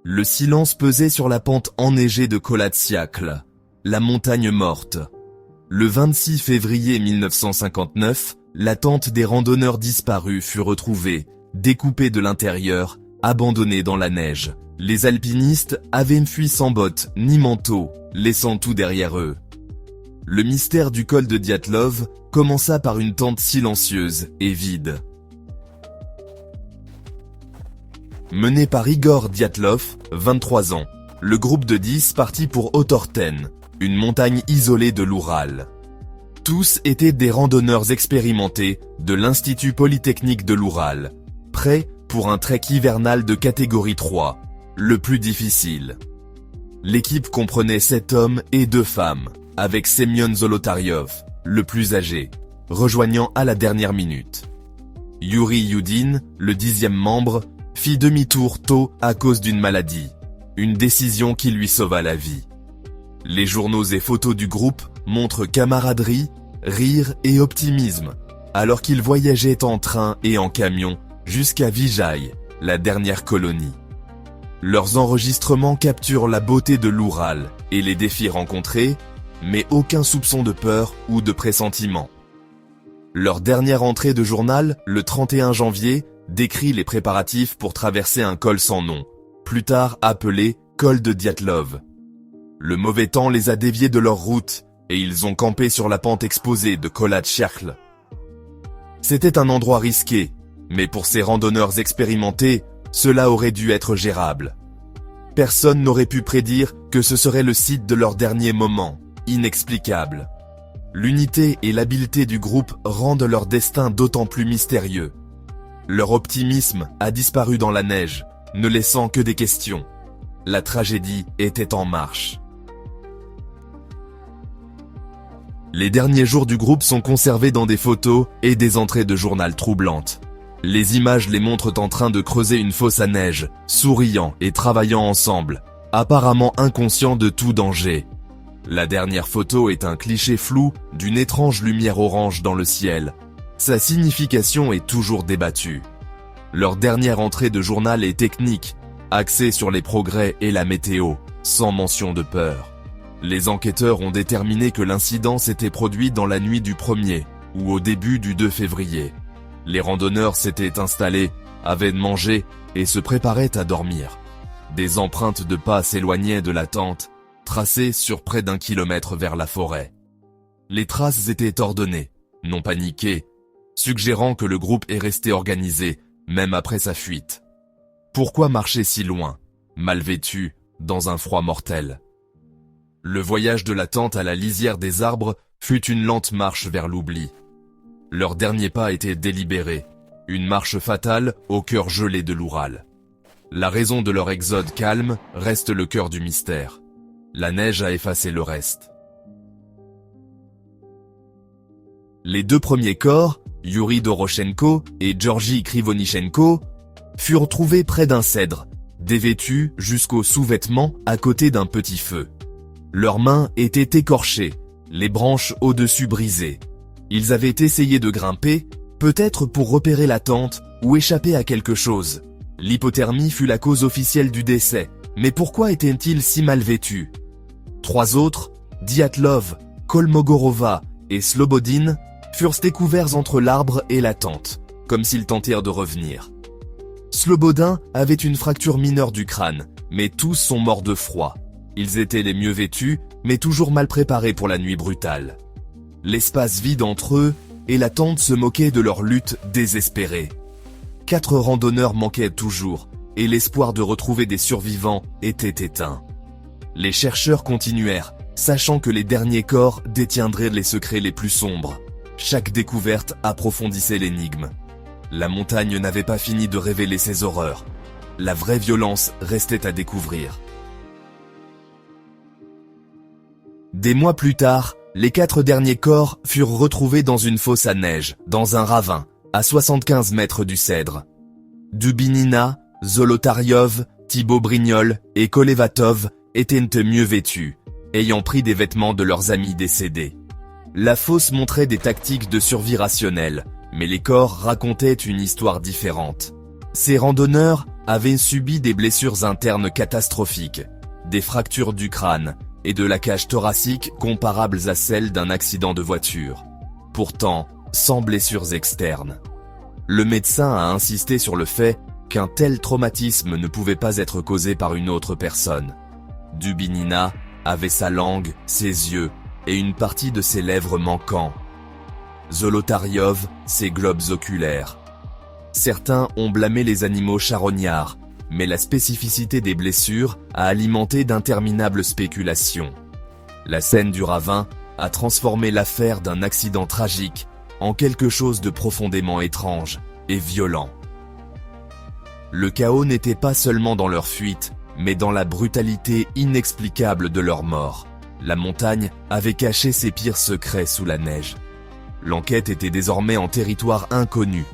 Le silence pesait sur la pente enneigée de Kolatsiakl, la montagne morte. Le 26 février 1959, la tente des randonneurs disparus fut retrouvée, découpée de l'intérieur, abandonnée dans la neige. Les alpinistes avaient fui sans bottes ni manteau, laissant tout derrière eux. Le mystère du col de Dyatlov commença par une tente silencieuse et vide. Mené par Igor Dyatlov, 23 ans, le groupe de 10 partit pour Otorten, une montagne isolée de l'Oural. Tous étaient des randonneurs expérimentés de l'Institut Polytechnique de l'Oural, prêts pour un trek hivernal de catégorie 3, le plus difficile. L'équipe comprenait 7 hommes et 2 femmes, avec Semyon Zolotaryov, le plus âgé, rejoignant à la dernière minute. Yuri Yudin, le 10e membre, fit demi-tour tôt à cause d'une maladie, une décision qui lui sauva la vie. Les journaux et photos du groupe montrent camaraderie, rire et optimisme, alors qu'ils voyageaient en train et en camion jusqu'à Vijay, la dernière colonie. Leurs enregistrements capturent la beauté de l'Oural et les défis rencontrés, mais aucun soupçon de peur ou de pressentiment. Leur dernière entrée de journal, le 31 janvier, décrit les préparatifs pour traverser un col sans nom, plus tard appelé col de Dyatlov. Le mauvais temps les a déviés de leur route et ils ont campé sur la pente exposée de Kolatsiakl. C'était un endroit risqué, mais pour ces randonneurs expérimentés, cela aurait dû être gérable. Personne n'aurait pu prédire que ce serait le site de leur dernier moment, inexplicable. L'unité et l'habileté du groupe rendent leur destin d'autant plus mystérieux. Leur optimisme a disparu dans la neige, ne laissant que des questions. La tragédie était en marche. Les derniers jours du groupe sont conservés dans des photos et des entrées de journal troublantes. Les images les montrent en train de creuser une fosse à neige, souriant et travaillant ensemble, apparemment inconscients de tout danger. La dernière photo est un cliché flou d'une étrange lumière orange dans le ciel. Sa signification est toujours débattue. Leur dernière entrée de journal est technique, axée sur les progrès et la météo, sans mention de peur. Les enquêteurs ont déterminé que l'incident s'était produit dans la nuit du 1er ou au début du 2 février. Les randonneurs s'étaient installés, avaient mangé et se préparaient à dormir. Des empreintes de pas s'éloignaient de la tente, tracées sur près d'1 kilomètre vers la forêt. Les traces étaient ordonnées, non paniquées, suggérant que le groupe est resté organisé, même après sa fuite. Pourquoi marcher si loin, mal vêtu, dans un froid mortel? Le voyage de la tente à la lisière des arbres fut une lente marche vers l'oubli. Leur dernier pas était délibéré, une marche fatale au cœur gelé de l'Oural. La raison de leur exode calme reste le cœur du mystère. La neige a effacé le reste. Les 2 premiers corps, Yuri Doroshenko et Georgi Krivonichenko, furent trouvés près d'un cèdre, dévêtus jusqu'aux sous-vêtements à côté d'un petit feu. Leurs mains étaient écorchées, les branches au-dessus brisées. Ils avaient essayé de grimper, peut-être pour repérer la tente ou échapper à quelque chose. L'hypothermie fut la cause officielle du décès, mais pourquoi étaient-ils si mal vêtus? 3 autres, Dyatlov, Kolmogorova et Slobodin, furent découverts entre l'arbre et la tente, comme s'ils tentèrent de revenir. Slobodin avait une fracture mineure du crâne, mais tous sont morts de froid. Ils étaient les mieux vêtus, mais toujours mal préparés pour la nuit brutale. L'espace vide entre eux, et la tente se moquait de leur lutte désespérée. 4 randonneurs manquaient toujours, et l'espoir de retrouver des survivants était éteint. Les chercheurs continuèrent, sachant que les derniers corps détiendraient les secrets les plus sombres. Chaque découverte approfondissait l'énigme. La montagne n'avait pas fini de révéler ses horreurs. La vraie violence restait à découvrir. Des mois plus tard, les 4 derniers corps furent retrouvés dans une fosse à neige, dans un ravin, à 75 mètres du cèdre. Dubinina, Zolotaryov, Thibaut Brignol et Kolevatov étaient mieux vêtus, ayant pris des vêtements de leurs amis décédés. La fosse montrait des tactiques de survie rationnelles, mais les corps racontaient une histoire différente. Ces randonneurs avait subi des blessures internes catastrophiques, des fractures du crâne et de la cage thoracique comparables à celles d'un accident de voiture. Pourtant, sans blessures externes. Le médecin a insisté sur le fait qu'un tel traumatisme ne pouvait pas être causé par une autre personne. Dubinina avait sa langue, ses yeux et une partie de ses lèvres manquant. Zolotaryov, ses globes oculaires. Certains ont blâmé les animaux charognards, mais la spécificité des blessures a alimenté d'interminables spéculations. La scène du ravin a transformé l'affaire d'un accident tragique en quelque chose de profondément étrange et violent. Le chaos n'était pas seulement dans leur fuite, mais dans la brutalité inexplicable de leur mort. La montagne avait caché ses pires secrets sous la neige. L'enquête était désormais en territoire inconnu.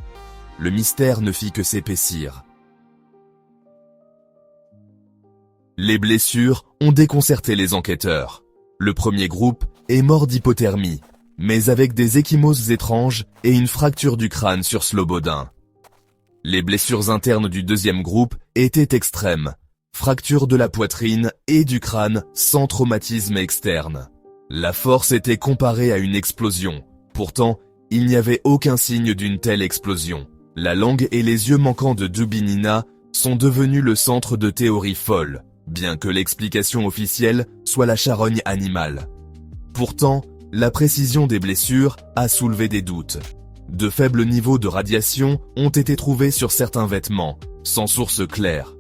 Le mystère ne fit que s'épaissir. Les blessures ont déconcerté les enquêteurs. Le premier groupe est mort d'hypothermie, mais avec des ecchymoses étranges et une fracture du crâne sur Slobodin. Les blessures internes du deuxième groupe étaient extrêmes. Fracture de la poitrine et du crâne sans traumatisme externe. La force était comparée à une explosion. Pourtant, il n'y avait aucun signe d'une telle explosion. La langue et les yeux manquants de Dubinina sont devenus le centre de théories folles, bien que l'explication officielle soit la charogne animale. Pourtant, la précision des blessures a soulevé des doutes. De faibles niveaux de radiation ont été trouvés sur certains vêtements, sans source claire.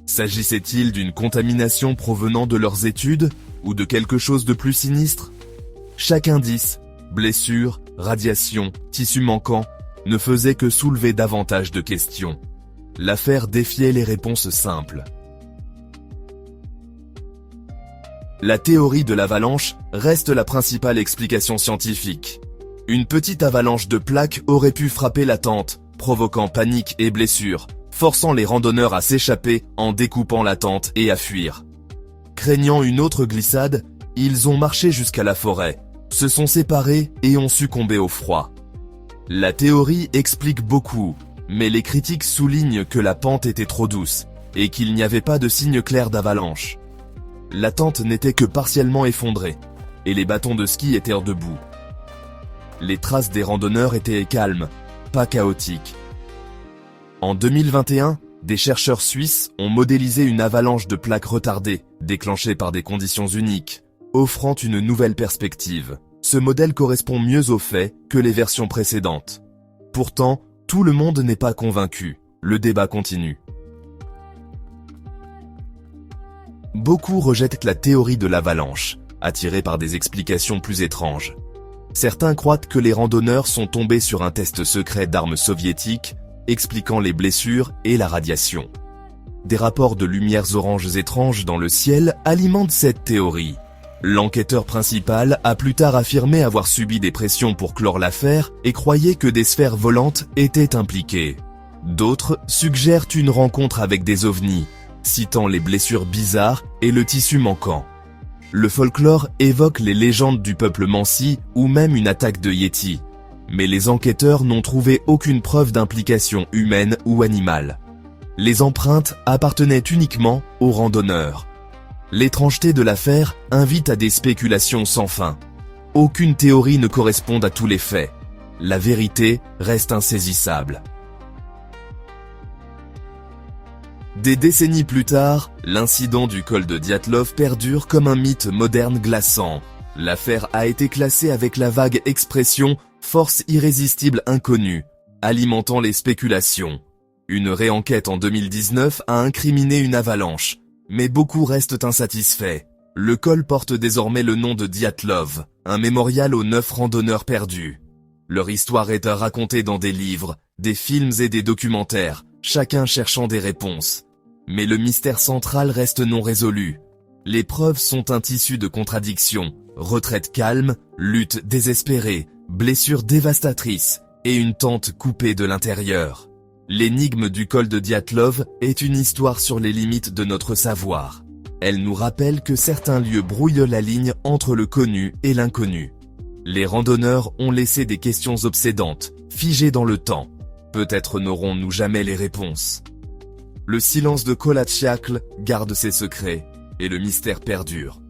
S'agissait-il d'une contamination provenant de leurs études ou de quelque chose de plus sinistre? Chaque indice, blessure, radiation, tissu manquant, ne faisait que soulever davantage de questions. L'affaire défiait les réponses simples. La théorie de l'avalanche reste la principale explication scientifique. Une petite avalanche de plaques aurait pu frapper la tente, provoquant panique et blessures, forçant les randonneurs à s'échapper en découpant la tente et à fuir. Craignant une autre glissade, ils ont marché jusqu'à la forêt, se sont séparés et ont succombé au froid. La théorie explique beaucoup, mais les critiques soulignent que la pente était trop douce et qu'il n'y avait pas de signe clair d'avalanche. La tente n'était que partiellement effondrée et les bâtons de ski étaient debout. Les traces des randonneurs étaient calmes, pas chaotiques. En 2021, des chercheurs suisses ont modélisé une avalanche de plaques retardées, déclenchée par des conditions uniques, offrant une nouvelle perspective. Ce modèle correspond mieux aux faits que les versions précédentes. Pourtant, tout le monde n'est pas convaincu. Le débat continue. Beaucoup rejettent la théorie de l'avalanche, attirés par des explications plus étranges. Certains croient que les randonneurs sont tombés sur un test secret d'armes soviétiques, expliquant les blessures et la radiation. Des rapports de lumières oranges étranges dans le ciel alimentent cette théorie. L'enquêteur principal a plus tard affirmé avoir subi des pressions pour clore l'affaire et croyait que des sphères volantes étaient impliquées. D'autres suggèrent une rencontre avec des ovnis, citant les blessures bizarres et le tissu manquant. Le folklore évoque les légendes du peuple Mansi ou même une attaque de Yéti. Mais les enquêteurs n'ont trouvé aucune preuve d'implication humaine ou animale. Les empreintes appartenaient uniquement aux randonneurs. L'étrangeté de l'affaire invite à des spéculations sans fin. Aucune théorie ne correspond à tous les faits. La vérité reste insaisissable. Des décennies plus tard, l'incident du col de Dyatlov perdure comme un mythe moderne glaçant. L'affaire a été classée avec la vague expression « force irrésistible inconnue », alimentant les spéculations. Une réenquête en 2019 a incriminé une avalanche, mais beaucoup restent insatisfaits. Le col porte désormais le nom de Dyatlov, un mémorial aux 9 randonneurs perdus. Leur histoire est à raconter dans des livres, des films et des documentaires, chacun cherchant des réponses. Mais le mystère central reste non résolu. Les preuves sont un tissu de contradictions, retraite calme, lutte désespérée, blessures dévastatrices et une tente coupée de l'intérieur. L'énigme du col de Dyatlov est une histoire sur les limites de notre savoir. Elle nous rappelle que certains lieux brouillent la ligne entre le connu et l'inconnu. Les randonneurs ont laissé des questions obsédantes, figées dans le temps. Peut-être n'aurons-nous jamais les réponses. Le silence de Colatchiacle garde ses secrets, et le mystère perdure.